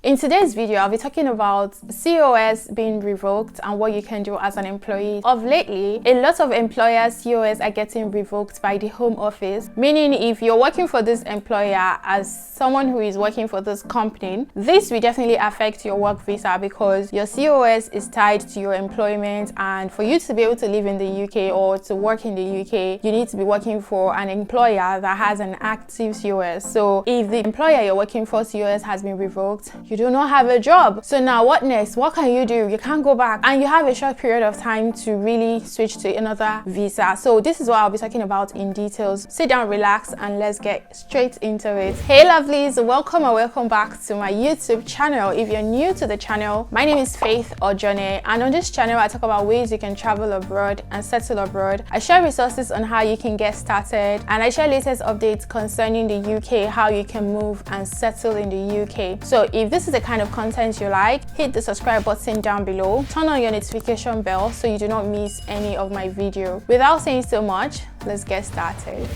In today's video, I'll be talking about COS being revoked and what you can do as an employee. Of lately, a lot of employers' COS are getting revoked by the Home Office, meaning if you're working for this employer as someone who is working for this company, this will definitely affect your work visa because your COS is tied to your employment, and for you to be able to live in the UK or to work in the UK, you need to be working for an employer that has an active COS. So if the employer you're working for COS has been revoked, you do not have a job. So now what next? What can you do? You can't go back, and you have a short period of time to really switch to another visa. So this is what I'll be talking about in details. Sit down, relax, and let's get straight into it. Hey lovelies, welcome and welcome back to my YouTube channel. If you're new to the channel, my name is Faith or Johnny, and on this channel I talk about ways you can travel abroad and settle abroad. I share resources on how you can get started, and I share latest updates concerning the UK, how you can move and settle in the UK. So if this is the kind of content you like, hit the subscribe button down below, turn on your notification bell so you do not miss any of my video. Without saying so much, let's get started.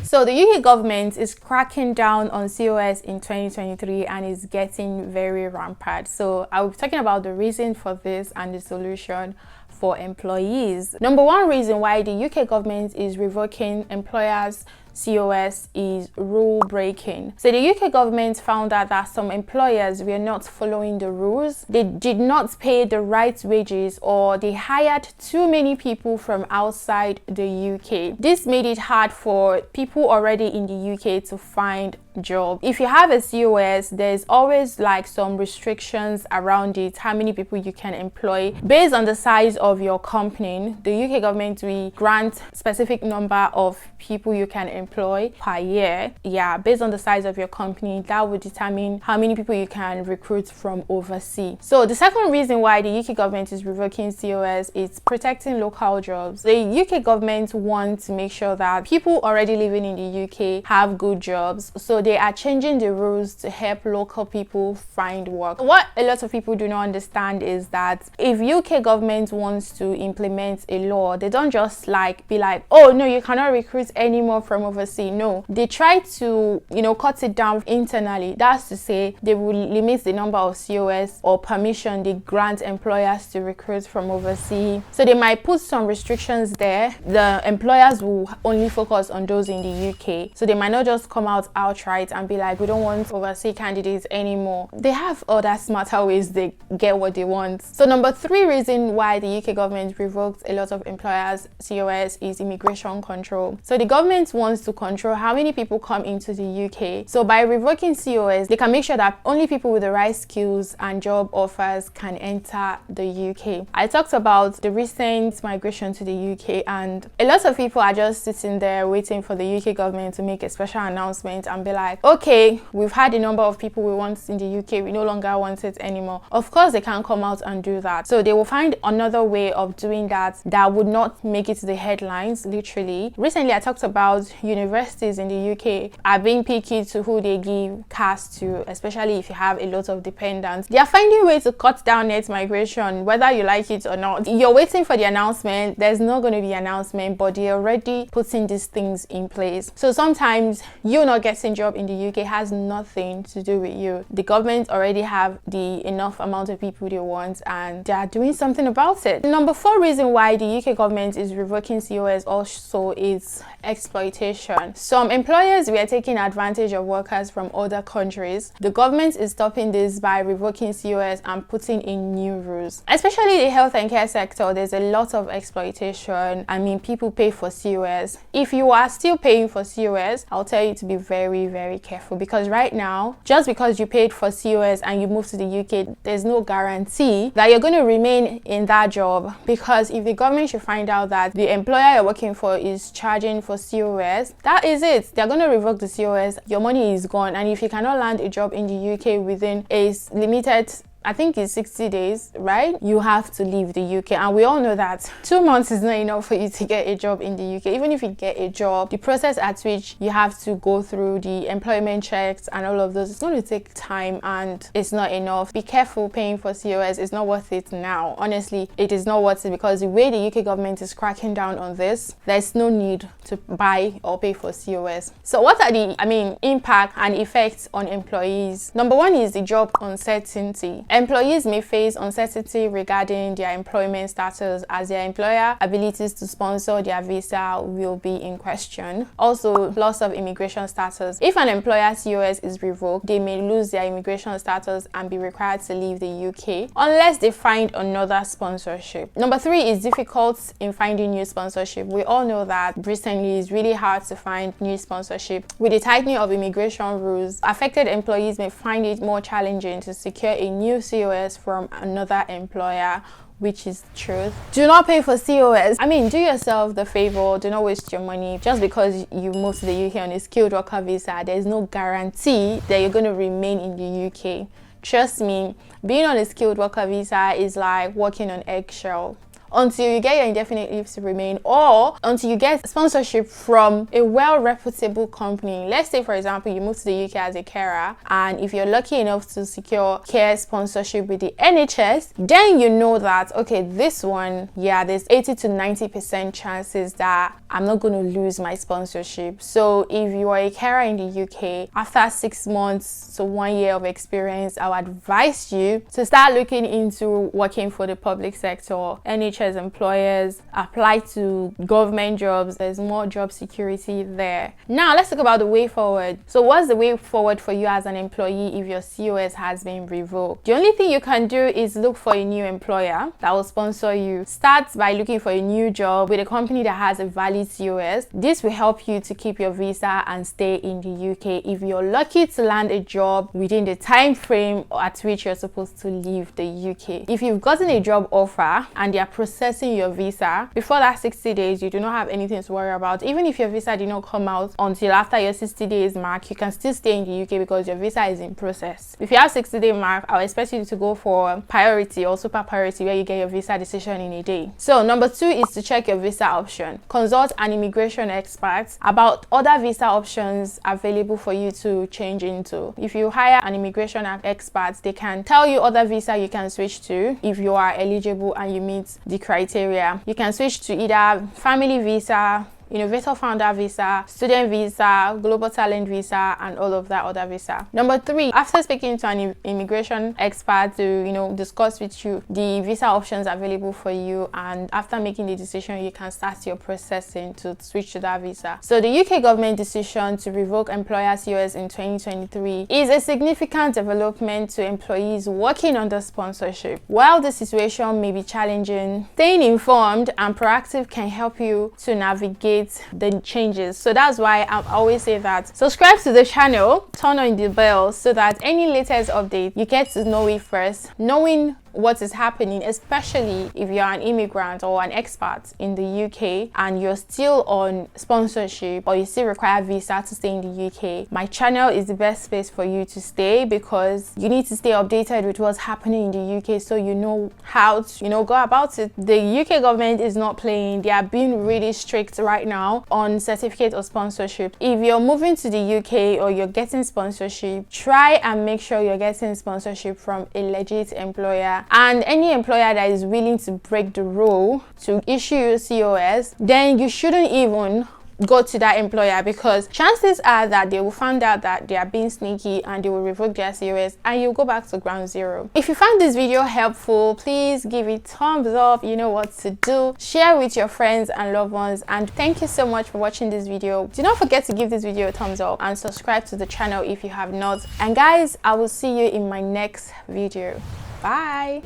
So the UK government is cracking down on COS in 2023 and is getting very rampant. So I will be talking about the reason for this and the solution for employees. Number one reason why the UK government is revoking employers' COS is rule breaking. So the UK government found out that some employers were not following the rules. They did not pay the right wages, or they hired too many people from outside the UK. This made it hard for people already in the UK to find job. If you have a COS, there's always like some restrictions around it, how many people you can employ based on the size of your company. The UK government will grant specific number of people you can employ per year. Yeah, based on the size of your company, that would determine how many people you can recruit from overseas. So the second reason why the UK government is revoking COS is protecting local jobs. The UK government wants to make sure that people already living in the UK have good jobs, so they are changing the rules to help local people find work. What a lot of people do not understand is that if UK government wants to implement a law, they don't just be like, oh no, you cannot recruit anymore from overseas. No, they try to, cut it down internally. That's to say, they will limit the number of COS or permission they grant employers to recruit from overseas. So they might put some restrictions there. The employers will only focus on those in the UK. So they might not just come out outright and be like, we don't want overseas candidates anymore. They have other smarter ways they get what they want. So number three reason why the UK government revoked a lot of employers' COS is immigration control. So the government wants to control how many people come into the UK. So by revoking COS, they can make sure that only people with the right skills and job offers can enter the UK. I talked about the recent migration to the UK, and a lot of people are just sitting there waiting for the UK government to make a special announcement and be like, okay, we've had a number of people we want in the UK, we no longer want it anymore. Of course they can't come out and do that. So they will find another way of doing that would not make it to the headlines, literally. Recently I talked about universities in the UK are being picky to who they give cars to, especially if you have a lot of dependents. They are finding ways to cut down net migration, whether you like it or not. You're waiting for the announcement. There's not going to be an announcement, but they're already putting these things in place. So sometimes you're not getting job in the UK has nothing to do with you. The government already have the enough amount of people they want, and they are doing something about it. Number four reason why the UK government is revoking COS also is exploitation. Some employers were taking advantage of workers from other countries. The government is stopping this by revoking COS and putting in new rules. Especially the health and care sector, there's a lot of exploitation. I mean, people pay for COS. If you are still paying for COS, I'll tell you to be very, very careful, because right now, just because you paid for COS and you moved to the UK, there's no guarantee that you're going to remain in that job, because if the government should find out that the employer you're working for is charging for COS, that is it. They're going to revoke the COS, your money is gone, and if you cannot land a job in the UK within a limited I think it's 60 days, right? You have to leave the UK. And we all know that 2 months is not enough for you to get a job in the UK. Even if you get a job, the process at which you have to go through the employment checks and all of those, it's going to take time and it's not enough. Be careful paying for COS. It's not worth it now. Honestly, it is not worth it, because the way the UK government is cracking down on this, there's no need to buy or pay for COS. So what are the impact and effects on employees? Number one is the job uncertainty. Employees may face uncertainty regarding their employment status, as their employer abilities to sponsor their visa will be in question. Also, loss of immigration status. If an employer's COS is revoked, they may lose their immigration status and be required to leave the UK unless they find another sponsorship. Number three is difficult in finding new sponsorship. We all know that recently it's really hard to find new sponsorship. With the tightening of immigration rules, affected employees may find it more challenging to secure a new COS from another employer, which is the truth. Do not pay for COS. Do yourself the favor. Do not waste your money. Just because you moved to the UK on a skilled worker visa, there's no guarantee that you're going to remain in the UK. Trust me, being on a skilled worker visa is like walking on eggshell. Until you get your indefinite leave to remain, or until you get sponsorship from a well-reputable company. Let's say, for example, you move to the UK as a carer, and if you're lucky enough to secure care sponsorship with the NHS, then you know that, okay, this one, yeah, there's 80 to 90% chances that I'm not going to lose my sponsorship. So if you are a carer in the UK, after 6 months to 1 year of experience, I would advise you to start looking into working for the public sector, NHS employers, apply to government jobs. There's more job security there. Now let's talk about the way forward. So what's the way forward for you as an employee if your COS has been revoked? The only thing you can do is look for a new employer that will sponsor you. Start by looking for a new job with a company that has a valid COS. This will help you to keep your visa and stay in the UK if you're lucky to land a job within the time frame at which you're supposed to leave the UK. If you've gotten a job offer and they are processing your visa before that 60 days, you do not have anything to worry about. Even if your visa did not come out until after your 60 days mark, you can still stay in the UK because your visa is in process. If you have 60-day mark, I'll expect you to go for priority or super priority, where you get your visa decision in a day. So number two is to check your visa option. Consult an immigration expert about other visa options available for you to change into. If you hire an immigration expert, they can tell you other visa you can switch to if you are eligible and you meet the criteria. You can switch to either family visa, innovator founder visa, student visa, global talent visa, and all of that other visa. Number three, after speaking to an immigration expert to discuss with you the visa options available for you, and after making the decision, you can start your processing to switch to that visa. So the UK government decision to revoke employer COS in 2023 is a significant development to employees working under sponsorship. While the situation may be challenging, staying informed and proactive can help you to navigate the changes. So that's why I always say that subscribe to the channel, turn on the bell, so that any latest update you get to know it first, knowing what is happening, especially if you're an immigrant or an expat in the UK and you're still on sponsorship or you still require visa to stay in the UK. My channel is the best space for you to stay, because you need to stay updated with what's happening in the UK so you know how to go about it. The UK government is not playing. They are being really strict right now on certificate of sponsorship. If you're moving to the UK or you're getting sponsorship, try and make sure you're getting sponsorship from a legit employer. And any employer that is willing to break the rule to issue you COS, then you shouldn't even go to that employer, because chances are that they will find out that they are being sneaky and they will revoke their COS and you'll go back to ground zero. If you found this video helpful, please give it thumbs up. You know what to do. Share with your friends and loved ones, and thank you so much for watching this video. Do not forget to give this video a thumbs up and subscribe to the channel if you have not. And guys, I will see you in my next video. Bye.